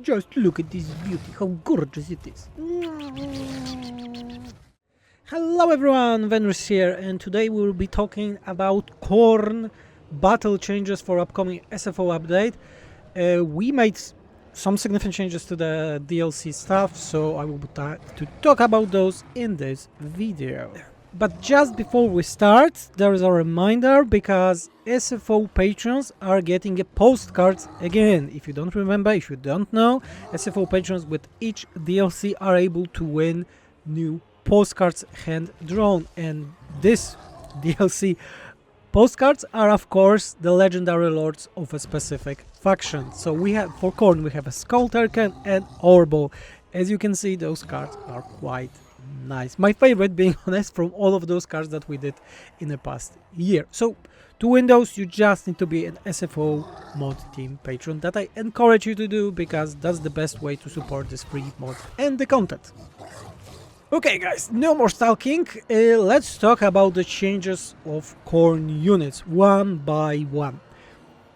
Just look at this beauty, how gorgeous it is. Hello everyone, Venus here, and today we will be talking about KHORNE battle changes for upcoming SFO update. We made some significant changes to the DLC stuff, so I will be to talk about those in this video. But just before we start, there is a reminder, because SFO patrons are getting a postcards again. If you don't remember, if you don't know, SFO patrons with each DLC are able to win new postcards hand drawn, and this DLC postcards are of course the legendary lords of a specific faction. So we have, for KHORNE, we have a Skull Turken and Orbo. As you can see, those cards are quite nice. My favorite, being honest, from all of those cards that we did in the past year. So to win those, you just need to be an SFO mod team patron, that I encourage you to do, because that's the best way to support this free mod and the content. Okay guys, no more stalking, let's talk about the changes of KHORNE units one by one.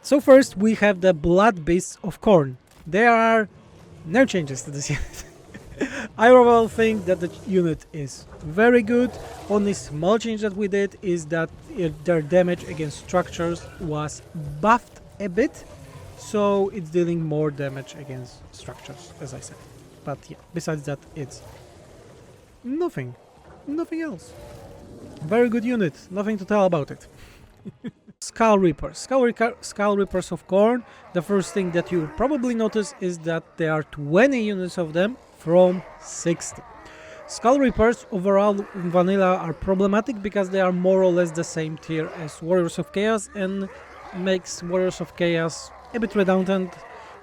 So first we have the Bastes of KHORNE. There are no changes to this unit. I overall think that the unit is very good. Only small change that we did is that their damage against structures was buffed a bit, so it's dealing more damage against structures, as I said. But yeah, besides that, it's nothing else. Very good unit, nothing to tell about it. Skull Reapers. Skull Reapers of KHORNE. The first thing that you probably notice is that there are 20 units of them from 60. Skull Reapers overall in vanilla are problematic because they are more or less the same tier as Warriors of Chaos, and makes Warriors of Chaos a bit redundant.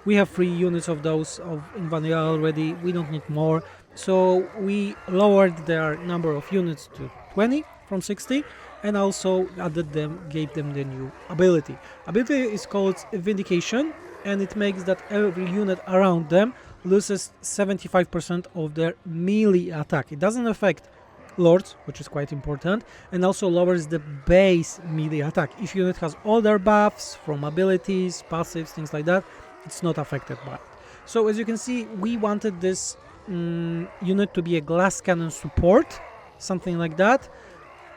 We have 3 units of those in vanilla already, we don't need more. So we lowered their number of units to 20 from 60, and also gave them the new ability. Ability is called Vindication, and it makes that every unit around them loses 75% of their melee attack. It doesn't affect lords, which is quite important, and also lowers the base melee attack. If unit has all their buffs from abilities, passives, things like that, it's not affected by it. So as you can see, we wanted this unit to be a glass cannon support, something like that,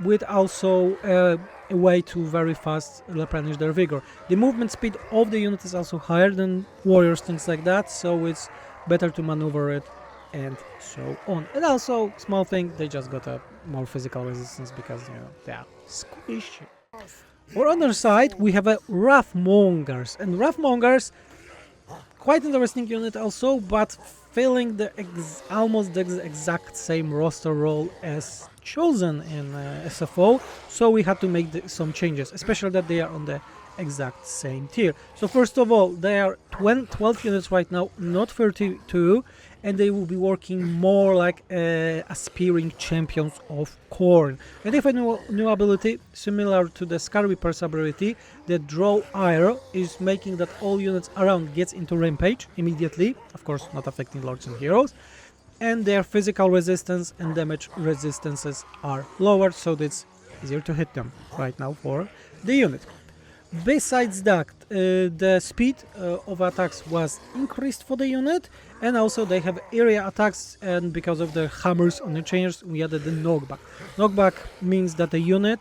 with also a way to very fast replenish their vigor. The movement speed of the unit is also higher than warriors, things like that, so it's better to maneuver it and so on. And also, small thing, they just got a more physical resistance because, you know, they are squishy. On the other side, we have a Roughmongers, and Roughmongers, quite interesting unit also, but filling the almost the exact same roster role as Chosen in SFO, so we had to make some changes, especially that they are on the exact same tier. So first of all, they are 12 units right now, not 32, and they will be working more like aspiring champions of KHORNE. And they have a new ability similar to the Skull Reaper's ability. The Draw Arrow is making that all units around gets into rampage immediately, of course not affecting lords and heroes, and their physical resistance and damage resistances are lower, so it's easier to hit them right now for the unit. Besides that, the speed of attacks was increased for the unit, and also they have area attacks, and because of the hammers on the chairs, we added the knockback. Knockback means that the unit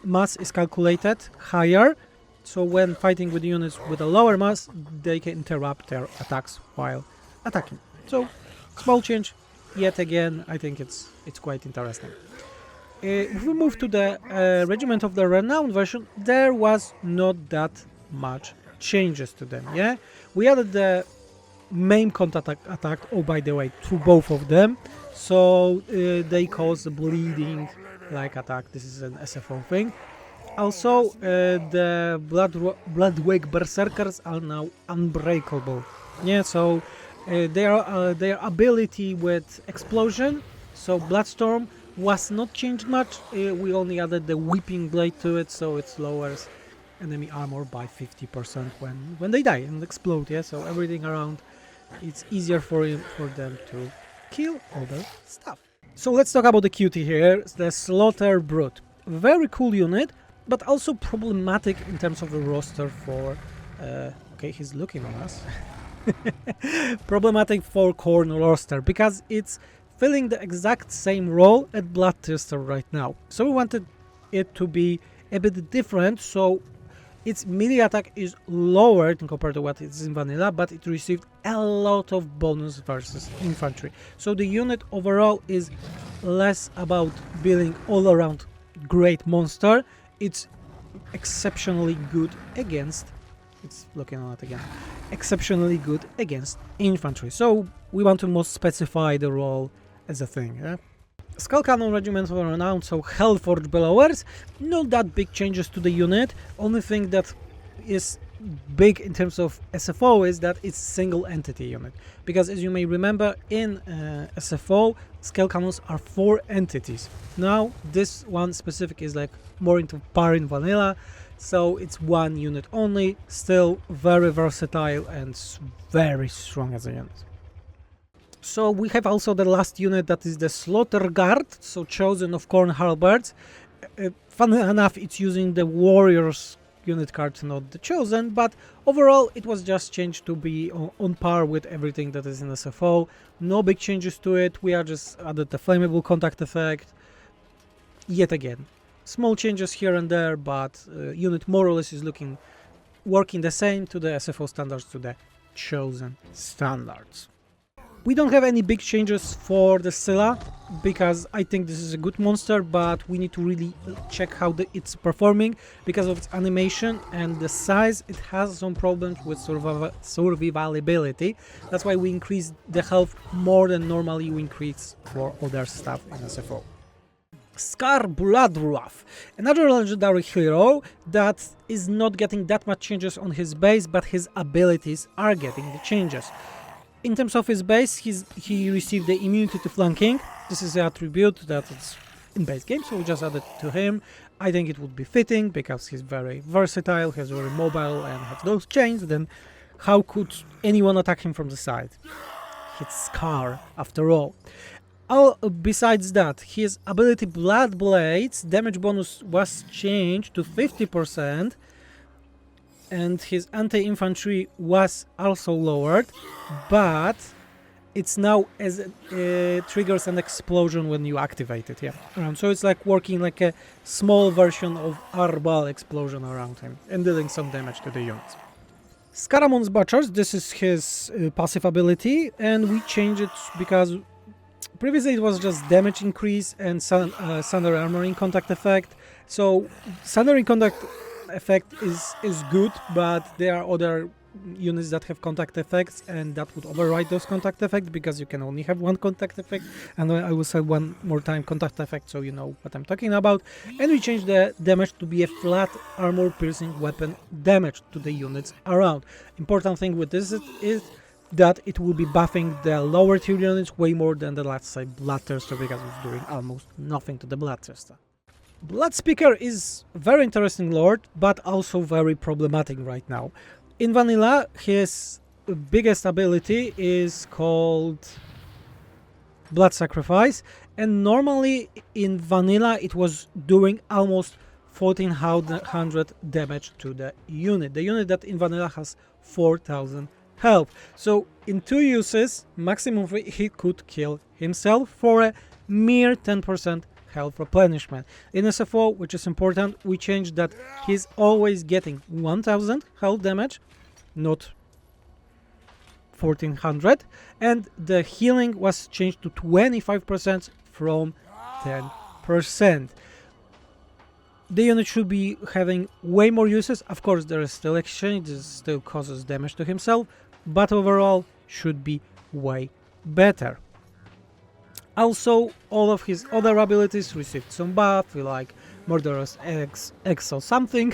mass is calculated higher, so when fighting with units with a lower mass, they can interrupt their attacks while attacking. So, small change, yet again, I think it's quite interesting. If we move to the Regiment of the Renown version, there was not that much changes to them, yeah? We added the main contact attack, oh by the way, to both of them, so they cause bleeding like attack. This is an SFO thing. Also, the Bloodwake Berserkers are now unbreakable, yeah, so their ability with explosion, so Bloodstorm, was not changed much. We only added the Weeping Blade to it, so it lowers enemy armor by 50% when they die and explode, yeah, so everything around, it's easier for them to kill all their stuff. So let's talk about the cutie here, the Slaughter Brute. Very cool unit, but also problematic in terms of the roster for... okay, he's looking on us. problematic for KHORNE roster, because it's filling the exact same role at Bloodthunder right now. So we wanted it to be a bit different, so its melee attack is lowered compared to what it is in vanilla, but it received a lot of bonus versus infantry. So the unit overall is less about building all around great monster. It's exceptionally good against, it's looking at it again, exceptionally good against infantry. So we want to most specify the role as a thing. Skull Cannon Regiment of Renown, so Hellforge Bellowers, not that big changes to the unit. Only thing that is big in terms of SFO is that it's single entity unit, because as you may remember in SFO, Skull Cannons are 4 entities. Now this one specific is like more into par in vanilla, so it's 1 unit only, still very versatile and very strong as a unit. So we have also the last unit, that is the Slaughter Guard, so chosen of KHORNE Halberds. Funny enough, it's using the Warriors unit card, not the chosen, but overall it was just changed to be on par with everything that is in SFO. No big changes to it, we are just added the flammable contact effect. Yet again, small changes here and there, but unit more or less is working the same to the SFO standards, to the chosen standards. We don't have any big changes for the Sila, because I think this is a good monster, but we need to really check how it's performing, because of its animation and the size. It has some problems with survivability. That's why we increase the health more than normally we increase for other stuff in SFO. Scarblad, another legendary hero that is not getting that much changes on his base, but his abilities are getting the changes. In terms of his base, he received the immunity to flanking. This is the attribute that is in base game, so we just added to him. I think it would be fitting, because he's very versatile, he's very mobile and has those chains. Then how could anyone attack him from the side? It's Scar, after all. Besides that, his ability Blood Blades damage bonus was changed to 50%, and his anti-infantry was also lowered, but it's now as triggers an explosion when you activate it. So it's like working like a small version of Arbal explosion around him and dealing some damage to the units. Scaramon's Butchers, this is his passive ability, and we changed it because previously it was just damage increase and Thunder Armoring Contact effect. So Thundering Contact effect is good, but there are other units that have contact effects, and that would override those contact effects, because you can only have one contact effect, and I will say one more time contact effect, so you know what I'm talking about. And we changed the damage to be a flat armor piercing weapon damage to the units around. Important thing with this is that it will be buffing the lower tier units way more than the, let's say, Bloodthunder, because it's doing almost nothing to the Bloodthunder. Bloodspeaker is a very interesting lord, but also very problematic right now. In vanilla, his biggest ability is called Blood Sacrifice, and normally in vanilla it was doing almost 1400 damage to the unit. The unit that in vanilla has 4000 health. So in 2 uses, maximum he could kill himself for a mere 10% health replenishment. In SFO, which is important, we changed that he's always getting 1000 health damage, not 1400, and the healing was changed to 25% from 10%. The unit should be having way more uses. Of course, there is still exchange, this still causes damage to himself, but overall should be way better. Also, all of his other abilities received some buff, like Murderous X or something,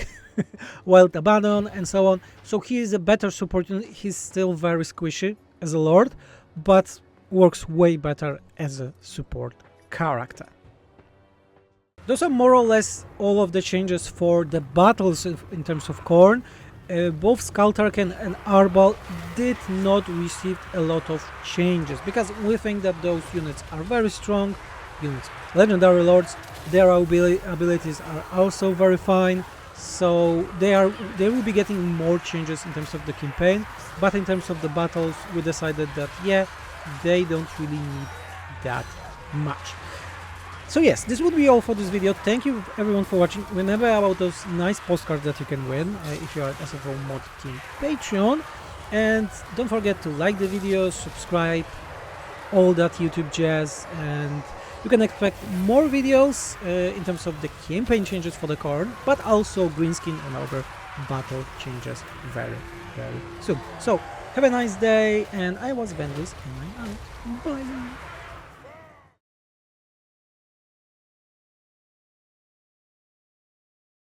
Wild Abandon, and so on. So he is a better support unit. He's still very squishy as a lord, but works way better as a support character. Those are more or less all of the changes for the battles in terms of KHORNE. Both Skullturken and Arbal did not receive a lot of changes, because we think that those units are very strong units. Legendary Lords, their abilities are also very fine. So they will be getting more changes in terms of the campaign, but in terms of the battles, we decided that yeah, they don't really need that much. So yes, this would be all for this video. Thank you everyone for watching. Remember about those nice postcards that you can win if you are at SFO Mod Team Patreon. And don't forget to like the video, subscribe, all that YouTube jazz, and you can expect more videos in terms of the campaign changes for the KHORNE, but also green skin and other battle changes very, very soon. So have a nice day, and I was Vendris, and I'm out. Bye.